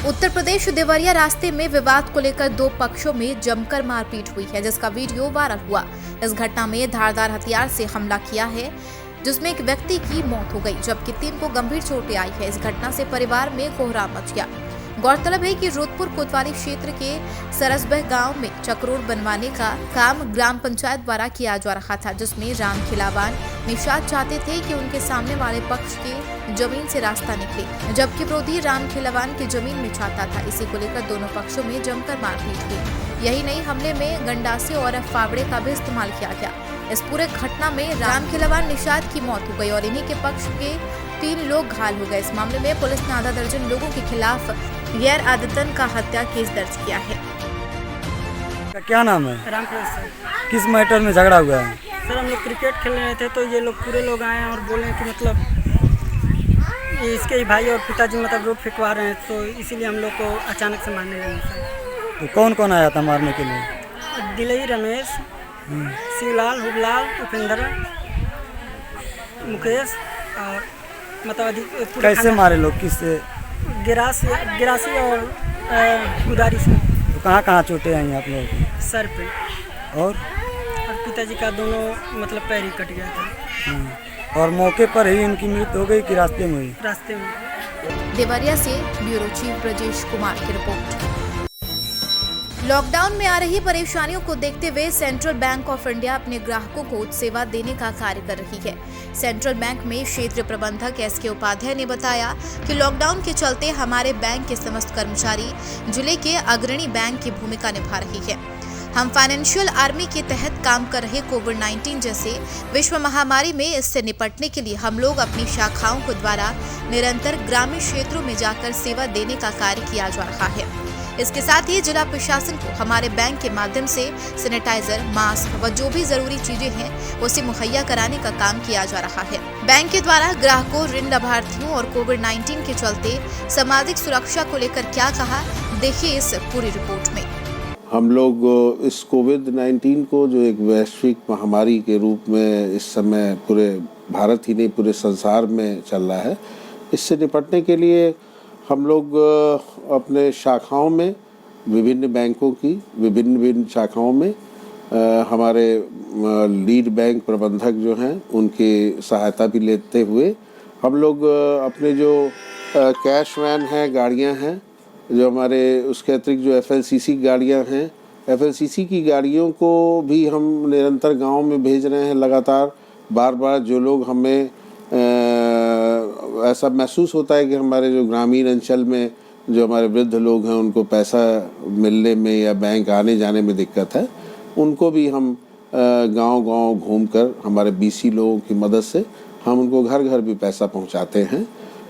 उत्तर प्रदेश देवरिया रास्ते में विवाद को लेकर दो पक्षों में जमकर मारपीट हुई है, जिसका वीडियो वायरल हुआ। इस घटना में धारदार हथियार से हमला किया है, जिसमें एक व्यक्ति की मौत हो गई, जबकि 3 को गंभीर चोटें आई है। इस घटना से परिवार में कोहराम मच गया। गौरतलब है कि रुद्रपुर कोतवाली क्षेत्र के सरसबह गांव में चक्रोड बनवाने का काम ग्राम पंचायत द्वारा किया जा रहा था, जिसमें राम खिलावन निषाद चाहते थे कि उनके सामने वाले पक्ष के जमीन से रास्ता निकले, जबकि विरोधी राम खिलावन की जमीन में चाहता था। इसी को लेकर दोनों पक्षों में जमकर मारपीट हुई। यही नहीं, हमले में गंडासे और फावड़े का भी इस्तेमाल किया गया। इस पूरे घटना में राम खिलावन निषाद की मौत हो गई और इन्हीं के पक्ष के 3 लोग घायल हो गए। इस मामले में पुलिस ने आधा दर्जन लोगों के खिलाफ गैर आदतन का हत्या केस दर्ज किया है। क्या नाम है? रामकृष्ण सर। किस मैटर में झगड़ा हुआ है? सर हम लोग क्रिकेट खेल रहे थे तो ये लोग पूरे लोग आए हैं और बोले कि मतलब ये इसके ही भाई और पिताजी मतलब रोड फिटवा रहे हैं, तो इसीलिए हम लोग को अचानक से मारने लगे सर। तो कौन कौन आया था मारने के लिए? दिलई रमेश, शिवलाल, हुबलाल, उपेंद्र, मुकेश और मतलब अधिक कैसे मारे लोग? किससे? गिरासी और गुदारी से। तो कहाँ चोटें आई आप लोगों को? सर पे और पिताजी का दोनों मतलब पैर ही कट गया था। और मौके पर ही उनकी मृत्यु हो गई कि रास्ते में हुई? रास्ते में। देवरिया से ब्यूरो चीफ ब्रजेश कुमार की रिपोर्ट। लॉकडाउन में आ रही परेशानियों को देखते हुए सेंट्रल बैंक ऑफ इंडिया अपने ग्राहकों को सेवा देने का कार्य कर रही है। सेंट्रल बैंक में क्षेत्रीय प्रबंधक SK उपाध्याय ने बताया कि लॉकडाउन के चलते हमारे बैंक के समस्त कर्मचारी जिले के अग्रणी बैंक की भूमिका निभा रही है। हम फाइनेंशियल आर्मी के तहत काम कर रहे कोविड-19 जैसे विश्व महामारी में इससे निपटने के लिए हम लोग अपनी शाखाओं को द्वारा निरंतर ग्रामीण क्षेत्रों में जाकर सेवा देने का कार्य किया जा रहा है। इसके साथ ही जिला प्रशासन को हमारे बैंक के माध्यम से सैनिटाइजर, मास्क व जो भी जरूरी चीजें हैं उसे मुहैया कराने का काम किया जा रहा है। बैंक के द्वारा ग्राहकों, ऋण लाभार्थियों और कोविड-19 के चलते सामाजिक सुरक्षा को लेकर क्या कहा, देखिए इस पूरी रिपोर्ट में। हम लोग इस कोविड-19 को जो एक वैश्विक महामारी के रूप में इस समय पूरे भारत ही नहीं पूरे संसार में चल रहा है, इससे निपटने के लिए हम लोग अपने शाखाओं में विभिन्न बैंकों की विभिन्न शाखाओं में हमारे लीड बैंक प्रबंधक जो हैं उनकी सहायता भी लेते हुए हम लोग अपने जो कैश वैन हैं, गाड़ियां हैं, जो हमारे उसके अतिरिक्त जो FLCC गाड़ियां हैं, FLCC की गाड़ियों को भी हम निरंतर गांव में भेज रहे हैं। लगातार बार जो लोग हमें ऐसा महसूस होता है कि हमारे जो ग्रामीण अंचल में जो हमारे वृद्ध लोग हैं उनको पैसा मिलने में या बैंक आने जाने में दिक्कत है, उनको भी हम गांव-गांव घूमकर हमारे BC लोगों की मदद से हम उनको घर भी पैसा पहुंचाते हैं।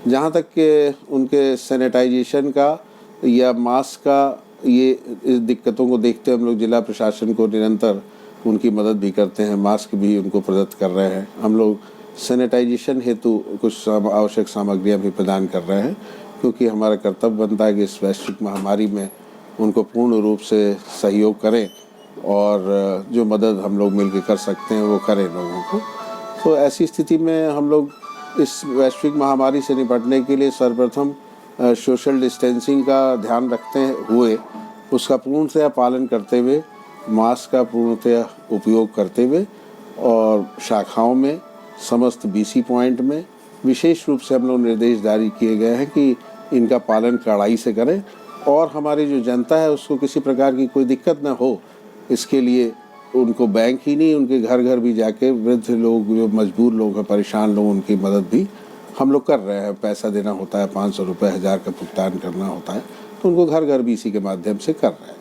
जहां तक कि उनके सैनिटाइजेशन का या मास्क का ये इस दिक्कतों को देखते हम लोग जिला प्रशासन को निरंतर उनकी मदद भी करते हैं, मास्क भी उनको प्रदत्त कर रहे हैं। हम लोग सैनिटाइजेशन हेतु कुछ आवश्यक सामग्रियां भी प्रदान कर रहे हैं, क्योंकि हमारा कर्तव्य बनता है कि इस वैश्विक महामारी में उनको पूर्ण रूप से सहयोग करें और जो मदद हम लोग मिलकर कर सकते हैं वो करें लोगों को। तो ऐसी स्थिति में हम लोग इस वैश्विक महामारी से निपटने के लिए सर्वप्रथम सोशल डिस्टेंसिंग का ध्यान रखते हुए उसका पूर्णतया पालन करते हुए, मास्क का पूर्णतया उपयोग करते हुए और शाखाओं में समस्त BC पॉइंट में विशेष रूप से हम लोग निर्देश जारी किए गए हैं कि इनका पालन कड़ाई से करें और हमारी जो जनता है उसको किसी प्रकार की कोई दिक्कत ना हो, इसके लिए उनको बैंक ही नहीं उनके घर भी जाके वृद्ध लोग, जो मजबूर लोग हैं, परेशान लोग, उनकी मदद भी हम लोग कर रहे हैं। पैसा देना होता है, 500 रुपये, 1000 का भुगतान करना होता है, तो उनको घर भी इसी के माध्यम से कर रहे हैं।